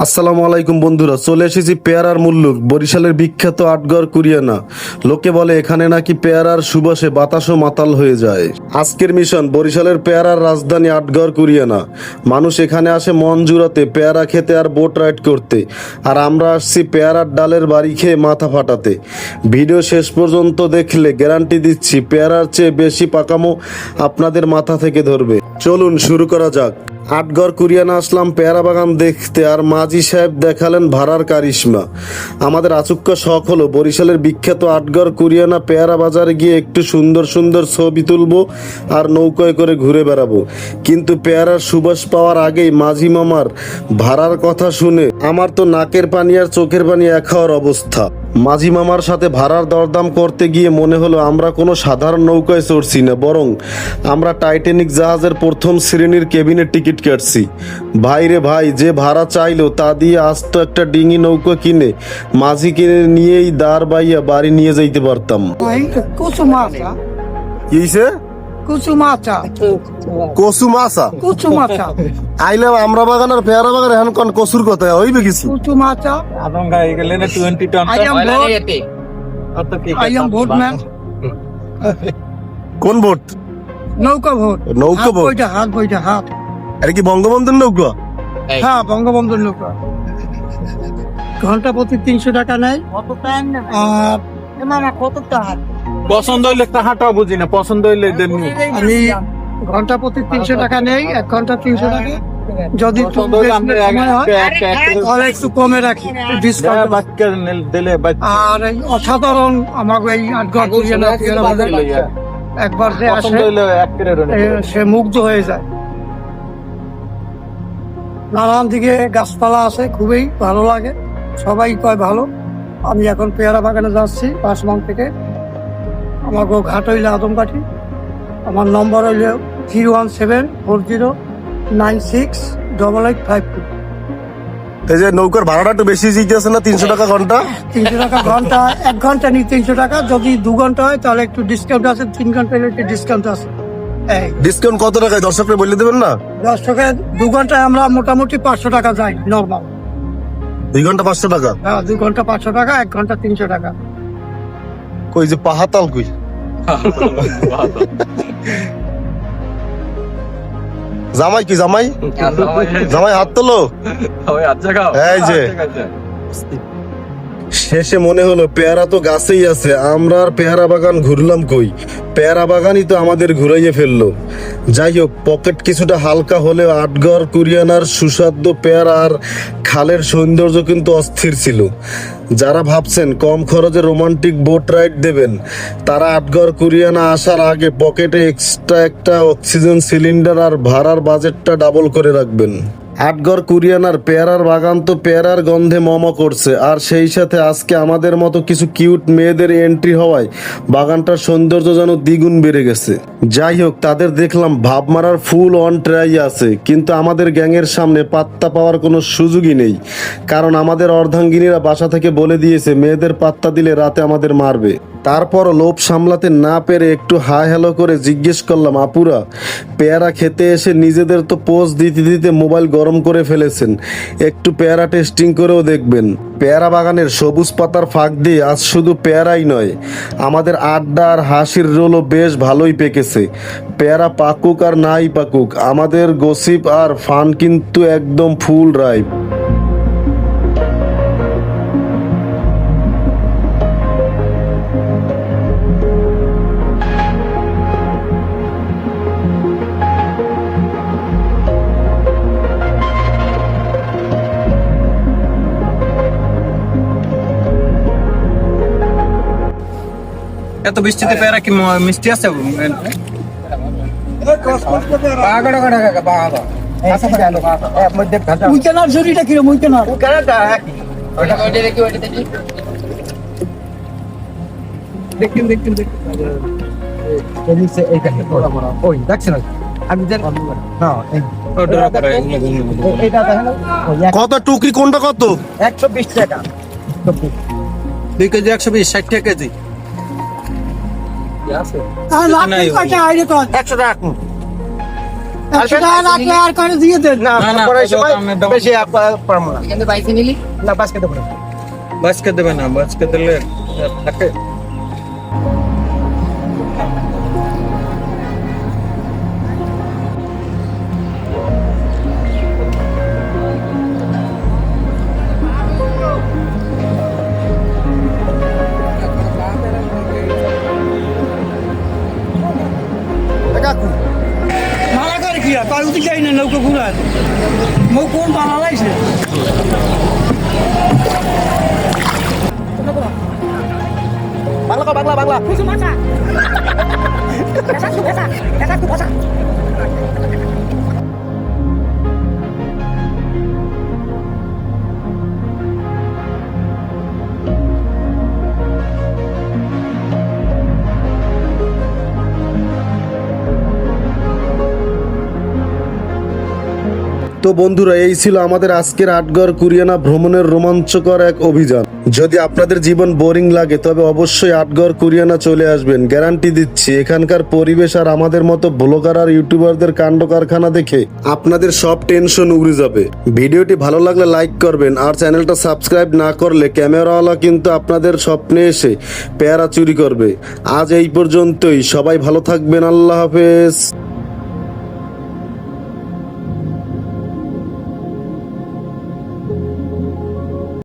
আসসালামু আলাইকুম বন্ধুরা, চলে এসেছি পেয়ারার মুল্লুক, বরিশালের বিখ্যাত আটঘর কুরিয়ানা। লোকে বলে এখানে নাকি পেয়ারার সুবাসে বাতাসও মাতাল হয়ে যায়। আজকের মিশন বরিশালের পেয়ারার রাজধানী আটঘর কুরিয়ানা। মানুষ এখানে আসে মন জুড়াতে, পেয়ারা খেতে আর বোট রাইড করতে, আর আমরা আসছি পেয়ারার ডালের বাড়ি খেয়ে মাথা ফাটাতে। ভিডিও শেষ পর্যন্ত দেখলে গ্যারান্টি দিচ্ছি পেয়ারার চেয়ে বেশি পাকামো আপনাদের মাথা থেকে ধরবে। চলুন শুরু করা যাক। আটঘর কুরিয়ানা আসলাম পেয়ারা বাগান দেখতে, আর মাঝি সাহেব দেখালেন ভাড়ার কারিশমা। আমাদের আচুক্কা শখ হলো বরিশালের বিখ্যাত আটঘর কুরিয়ানা পেয়ারা বাজারে গিয়ে একটু সুন্দর সুন্দর ছবি তুলবো আর নৌকায় করে ঘুরে বেড়াবো। কিন্তু পেয়ারার সুবাস পাওয়ার আগেই মাঝি মামার ভাড়ার কথা শুনে আমার তো নাকের পানি আর চোখের পানি এক হওয়ার অবস্থা। মাঝি মামার সাথে ভাড়ার দরদাম করতে গিয়ে মনে হলো আমরা কোনো সাধারণ নৌকায় চড়ছি না, বরং আমরা টাইটানিক জাহাজের প্রথম শ্রেণীর কেবিনের টিকিট কাটছি। ভাই রে ভাই, যে ভাড়া চাইলো তা দিয়ে আস্ত একটা ডিঙি নৌকা কিনে মাঝি কিনে নিয়েই দাঁড় বাইয়া বাড়ি নিয়ে যাইতে পারতাম। Kusu masa, কিছে kusu masa, কচু মাছা kusu masa, আইলাম আমরা বাগানের পেয়ারা বাগান, এখন কোন কচুর কথা হইবে কিছু। kusu masa. আপনারা এগুলো 20 ton I am boat. I am boatman. কোন বোট? নৌকা ভোট। নৌকা ভোট? হাত বইটা হাত। আর কি বঙ্গবন্ধুর নৌকা? হ্যাঁ, বঙ্গবন্ধুর নৌকা। ঘন্টা প্রতি 300 টাকা নেয়। আর পছন্দ হইলে টাকাটা বুঝি না, পছন্দ হইলে দেননি। আমি ঘন্টা প্রতি 300 টাকা নেই, 1 ঘন্টা 300 টাকা। যদি পছন্দ হইলে আমরা তাহলে একটু কমে রাখি, ডিসকাউন্ট। বাচ্চা দিলে আর এই অসাধারণ আমাকে এই আটঘর কুরিয়ানা পেয়ারা বাজার একবার যে আসে পছন্দ হইলে এক করে সে মুগ্ধ হয়ে যায়। নানান দিকে গাছপালা আছে, খুবই ভালো লাগে, সবাই কয় ভালো। আমি এখন পেয়ারা বাগানে যাচ্ছি পাঁচমাং থেকে। আমার ঘাট হইলে আদমকাঠি। আমার নম্বর হইলে 01740968852। এই যে নৌকার ভাড়াটা একটু বেশি দিতেছে না? 300 টাকা ঘন্টা। 300 টাকা ঘন্টা, 1 ঘন্টা নিয়ে 300 টাকা। যদি 2 ঘন্টা হয় তাহলে একটু ডিসকাউন্ট আছে, 3 ঘন্টা হলে একটু ডিসকাউন্ট আছে। এই ডিসকাউন্ট কত টাকায় দর্শকরা বলে দেবেন না? 10 টাকা 2 ঘন্টায় আমরা মোটামুটি 500 টাকা যাই নর্মাল। 2 ঘন্টা 500 টাকা? হ্যাঁ, 2 ঘন্টা 500 টাকা, 1 ঘন্টা 300 টাকা। কই যে পাহাতাল কই? জামাই কি জামাই? জামাই হাত তোলো। এই যে শেষে মনে হলো পেয়ারা তো গাছেই আছে, আমরা আর পেয়ারা বাগান ঘুরলাম কই? পেয়ারা বাগানই তো আমাদের ঘুরাইয়ে ফেললো। যাই হোক, পকেট কিছুটা হালকা হলেও আটঘর কুরিয়ানার সুস্বাদু পেয়ারা আর খালের সৌন্দর্য কিন্তু অস্থির ছিল। যারা ভাবছেন কম খরচে রোমান্টিক বোট রাইড দেবেন, তারা আটঘর কুরিয়ানা আসার আগে পকেটে এক্সট্রা একটা অক্সিজেন সিলিন্ডার আর ভাড়ার বাজেটটা ডাবল করে রাখবেন। আটঘর কুরিয়ানার পেয়ারার বাগান তো পেয়ারার গন্ধে মম করছে, আর সেই সাথে আজকে আমাদের মতো কিছু কিউট মেয়েদের এন্ট্রি হওয়ায় বাগানটার সৌন্দর্য যেন দ্বিগুণ বেড়ে গেছে। যাই হোক, তাদের দেখলাম ভাব মারার ফুল অন ট্রাই আছে, কিন্তু আমাদের গ্যাংয়ের সামনে পাত্তা পাওয়ার কোনো সুযোগই নেই, কারণ আমাদের অর্ধাঙ্গিনীরা বাসা থেকে বলে দিয়েছে মেয়েদের পাত্তা দিলে রাতে আমাদের মারবে। তারপর লোভ সামলাতে না পেরে একটু হাই হ্যালো করে জিজ্ঞেস করলাম, আপুরা পেয়ারা খেতে এসে নিজেদের তো পোজ দিতে দিতে মোবাইল গরম করে ফেলেছেন, একটু পেয়ারা টেস্টিং করেও দেখবেন। পেয়ারা বাগানের সবুজ পাতার ফাঁক দিয়ে আজ শুধু পেয়ারাই নয়, আমাদের আড্ডা আর হাসির রোলও বেশ ভালোই পেকেছে। পেয়ারা পাকুক আর নাই পাকুক, আমাদের গসিপ আর ফান কিন্তু একদম ফুল রাইপ। এত বৃষ্টিতে পেয়ারা কি মিষ্টি আছে? উইকেনার ঝুড়িটা কিরম? উইকেনার দেখুন কত টুকরি? কোনটা কত? 120 টাকা। 2 কেজি 120, 60 টাকা কেজি। লাখ টাকা আইরে কর 100 টাকা। একশো টাকা রাখলে আর করে দিয়ে দেন। না না, না, পরের ওটা সময় আমি দেবো। বেশি পারবো না। কিন্তু বাইসে নিলি না বাসকে দেবো না। বাঁচকে দেবে না, বাঁচকে দিলে থাকে। কাকু ভাড়া করে কি আর পারুতি যাই না নৌকো ঘুরার মৌ কোন ভাড়া লাগছে বাংলা কও, বাংলা বাংলা তো বন্ধুরা, এই ছিল আমাদের আজকের আটগড় কুরিয়ানা ভ্রমণের রোমাঞ্চকর এক অভিযান। যদি আপনাদের জীবন বোরিং লাগে তবে অবশ্যই আটগড় কুরিয়ানা চলে আসবেন। গ্যারান্টি দিচ্ছি এখানকার পরিবেশ আর আমাদের মতো ব্লগার আর ইউটিউবারদের কাণ্ড কারখানা দেখে আপনাদের সব টেনশন উড়ে যাবে। ভিডিওটি ভালো লাগলে লাইক করবেন, আর চ্যানেলটা সাবস্ক্রাইব না করলে ক্যামেরাওয়ালা কিন্তু আপনাদের স্বপ্নে এসে পেয়ারা চুরি করবে। আজ এই পর্যন্তই, সবাই ভালো থাকবেন, আল্লাহ হাফেজ।